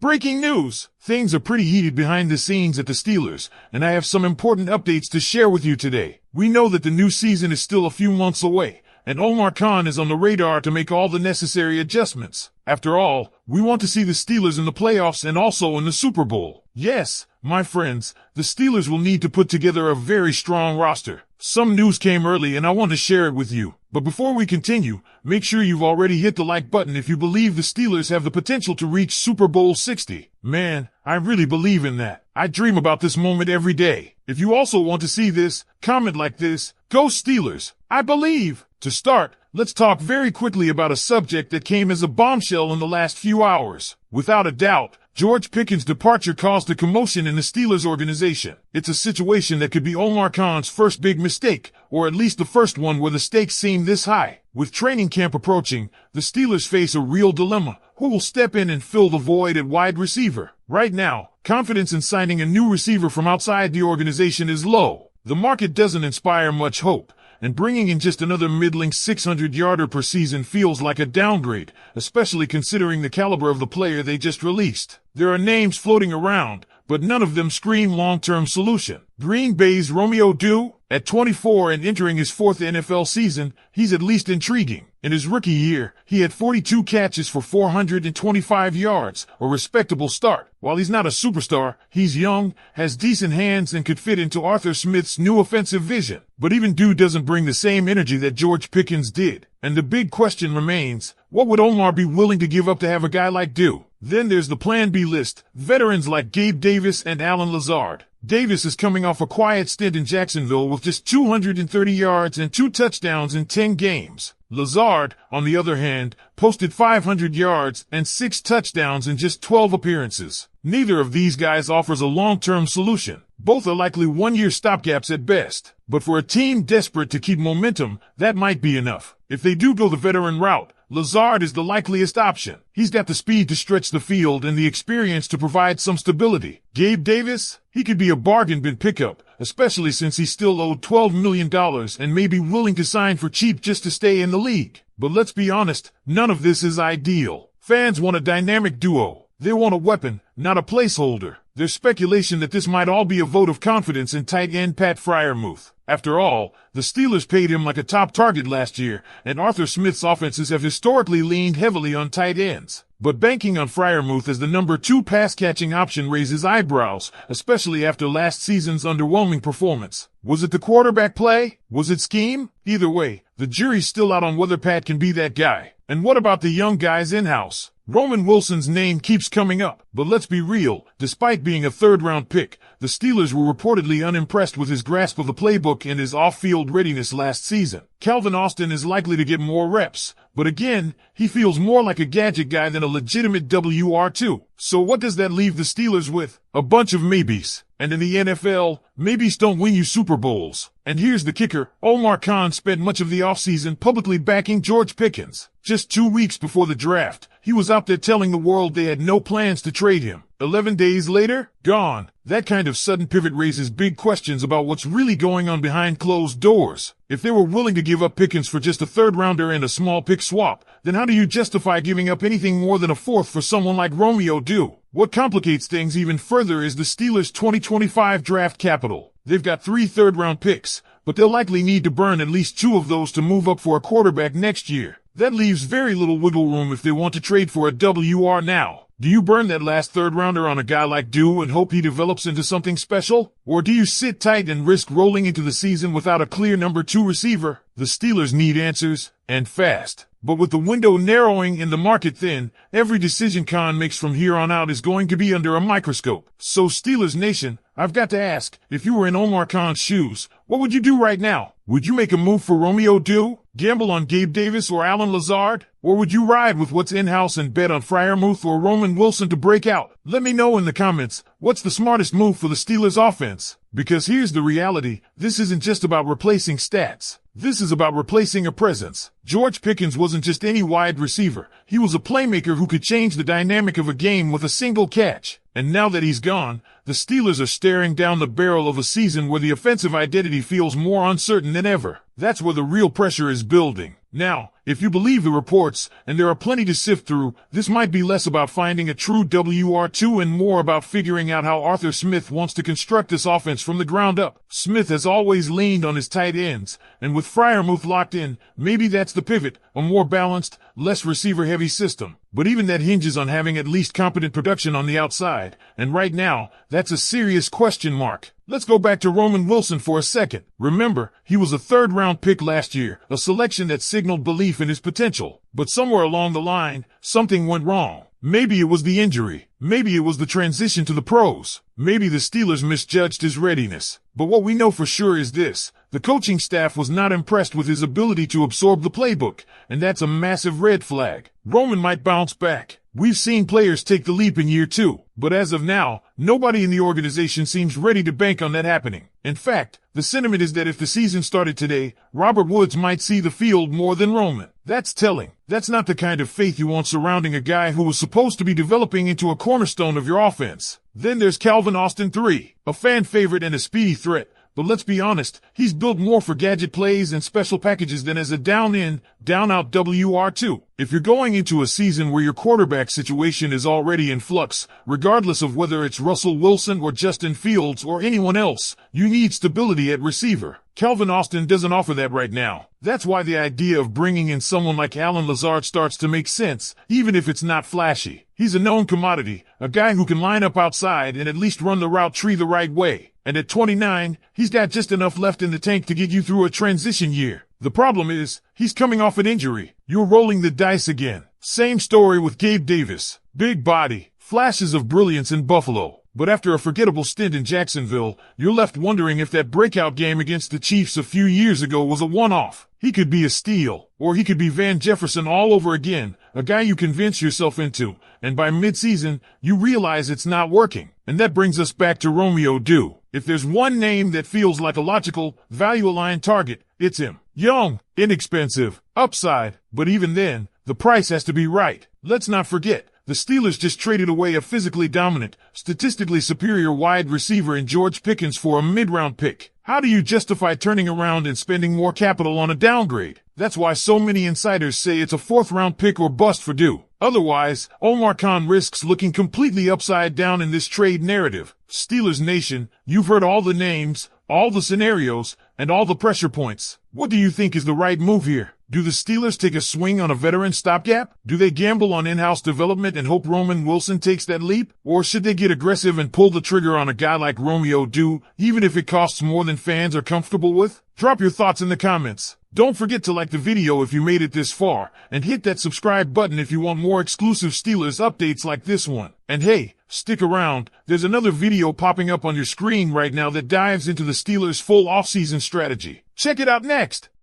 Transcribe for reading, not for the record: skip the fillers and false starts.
Breaking news! Things are pretty heated behind the scenes at the Steelers, and I have some important updates to share with you today. We know that the new season is still a few months away, and Omar Khan is on the radar to make all the necessary adjustments. After all, we want to see the Steelers in the playoffs and also in the Super Bowl. Yes, my friends, the Steelers will need to put together a very strong roster. Some news came early and I want to share it with you. But before we continue, make sure you've already hit the like button if you believe the Steelers have the potential to reach Super Bowl 60. Man, I really believe in that. I dream about this moment every day. If you also want to see this, comment like this: Go Steelers! I believe! To start, let's talk very quickly about a subject that came as a bombshell in the last few hours. Without a doubt, George Pickens' departure caused a commotion in the Steelers organization. It's a situation that could be Omar Khan's first big mistake, or at least the first one where the stakes seem this high. With training camp approaching, the Steelers face a real dilemma. Who will step in and fill the void at wide receiver? Right now, confidence in signing a new receiver from outside the organization is low. The market doesn't inspire much hope, and bringing in just another middling 600-yarder per season feels like a downgrade, especially considering the caliber of the player they just released. There are names floating around, but none of them scream long-term solution. Green Bay's Romeo Doubs, at 24 and entering his fourth NFL season, he's at least intriguing. In his rookie year, he had 42 catches for 425 yards, a respectable start. While he's not a superstar, he's young, has decent hands, and could fit into Arthur Smith's new offensive vision. But even Doubs doesn't bring the same energy that George Pickens did. And the big question remains, what would Omar be willing to give up to have a guy like Doubs? Then there's the Plan B list, veterans like Gabe Davis and Allen Lazard. Davis is coming off a quiet stint in Jacksonville with just 230 yards and 2 touchdowns in 10 games. Lazard, on the other hand, posted 500 yards and 6 touchdowns in just 12 appearances. Neither of these guys offers a long-term solution. Both are likely one-year stopgaps at best. But for a team desperate to keep momentum, that might be enough. If they do go the veteran route, Lazard is the likeliest option. He's got the speed to stretch the field and the experience to provide some stability. Gabe Davis? He could be a bargain bin pickup, especially since he's still owed $12 million and may be willing to sign for cheap just to stay in the league. But let's be honest, none of this is ideal. Fans want a dynamic duo. They want a weapon, not a placeholder. There's speculation that this might all be a vote of confidence in tight end Pat Freiermuth. After all, the Steelers paid him like a top target last year, and Arthur Smith's offenses have historically leaned heavily on tight ends. But banking on Freiermuth as the number 2 pass-catching option raises eyebrows, especially after last season's underwhelming performance. Was it the quarterback play? Was it scheme? Either way, the jury's still out on whether Pat can be that guy. And what about the young guys in-house? Roman Wilson's name keeps coming up, but let's be real, despite being a third-round pick, the Steelers were reportedly unimpressed with his grasp of the playbook and his off-field readiness last season. Calvin Austin is likely to get more reps, but again, he feels more like a gadget guy than a legitimate WR2. So what does that leave the Steelers with? A bunch of maybes. And in the NFL, maybes don't win you Super Bowls. And here's the kicker, Omar Khan spent much of the offseason publicly backing George Pickens. Just 2 weeks before the draft, he was out there telling the world they had no plans to trade him. 11 days later, gone. That kind of sudden pivot raises big questions about what's really going on behind closed doors. If they were willing to give up Pickens for just a third-rounder and a small pick swap, then how do you justify giving up anything more than a fourth for someone like Romeo Doubs? What complicates things even further is the Steelers' 2025 draft capital. They've got 3 third-round picks, but they'll likely need to burn at least 2 of those to move up for a quarterback next year. That leaves very little wiggle room if they want to trade for a WR now. Do you burn that last third-rounder on a guy like Doubs and hope he develops into something special? Or do you sit tight and risk rolling into the season without a clear number 2 receiver? The Steelers need answers, and fast. But with the window narrowing and the market thin, every decision Khan makes from here on out is going to be under a microscope. So Steelers Nation, I've got to ask, if you were in Omar Khan's shoes, what would you do right now? Would you make a move for Romeo Doubs? Gamble on Gabe Davis or Allen Lazard? Or would you ride with what's in-house and bet on Freiermuth or Roman Wilson to break out? Let me know in the comments, what's the smartest move for the Steelers offense? Because here's the reality, this isn't just about replacing stats. This is about replacing a presence. George Pickens wasn't just any wide receiver. He was a playmaker who could change the dynamic of a game with a single catch. And now that he's gone, the Steelers are staring down the barrel of a season where the offensive identity feels more uncertain than ever. That's where the real pressure is building. Now, if you believe the reports, and there are plenty to sift through, this might be less about finding a true WR2 and more about figuring out how Arthur Smith wants to construct this offense from the ground up. Smith has always leaned on his tight ends, and with Freiermuth locked in, maybe that's the pivot, a more balanced, less receiver-heavy system. But even that hinges on having at least competent production on the outside, and right now, that's a serious question mark. Let's go back to Roman Wilson for a second. Remember, he was a third-round pick last year, a selection that signaled belief in his potential. But somewhere along the line, something went wrong. Maybe it was the injury. Maybe it was the transition to the pros. Maybe the Steelers misjudged his readiness. But what we know for sure is this. The coaching staff was not impressed with his ability to absorb the playbook, and that's a massive red flag. Roman might bounce back. We've seen players take the leap in year 2, but as of now, nobody in the organization seems ready to bank on that happening. In fact, the sentiment is that if the season started today, Robert Woods might see the field more than Roman. That's telling. That's not the kind of faith you want surrounding a guy who was supposed to be developing into a cornerstone of your offense. Then there's Calvin Austin III, a fan favorite and a speedy threat. But let's be honest, he's built more for gadget plays and special packages than as a down-in, down-out WR2. If you're going into a season where your quarterback situation is already in flux, regardless of whether it's Russell Wilson or Justin Fields or anyone else, you need stability at receiver. Calvin Austin doesn't offer that right now. That's why the idea of bringing in someone like Allen Lazard starts to make sense, even if it's not flashy. He's a known commodity, a guy who can line up outside and at least run the route tree the right way. And at 29, he's got just enough left in the tank to get you through a transition year. The problem is, he's coming off an injury. You're rolling the dice again. Same story with Gabe Davis. Big body, flashes of brilliance in Buffalo. But after a forgettable stint in Jacksonville, you're left wondering if that breakout game against the Chiefs a few years ago was a one-off. He could be a steal, or he could be Van Jefferson all over again, a guy you convince yourself into, and by mid-season, you realize it's not working. And that brings us back to Romeo Dew. If there's one name that feels like a logical, value-aligned target, it's him. Young, inexpensive, upside, but even then, the price has to be right. Let's not forget, the Steelers just traded away a physically dominant, statistically superior wide receiver in George Pickens for a mid-round pick. How do you justify turning around and spending more capital on a downgrade? That's why so many insiders say it's a 4th-round pick or bust for Dew. Otherwise, Omar Khan risks looking completely upside down in this trade narrative. Steelers Nation, you've heard all the names, all the scenarios, and all the pressure points. What do you think is the right move here? Do the Steelers take a swing on a veteran stopgap? Do they gamble on in-house development and hope Roman Wilson takes that leap? Or should they get aggressive and pull the trigger on a guy like Romeo Dew, even if it costs more than fans are comfortable with? Drop your thoughts in the comments. Don't forget to like the video if you made it this far, and hit that subscribe button if you want more exclusive Steelers updates like this one. And hey, stick around, there's another video popping up on your screen right now that dives into the Steelers' full offseason strategy. Check it out next!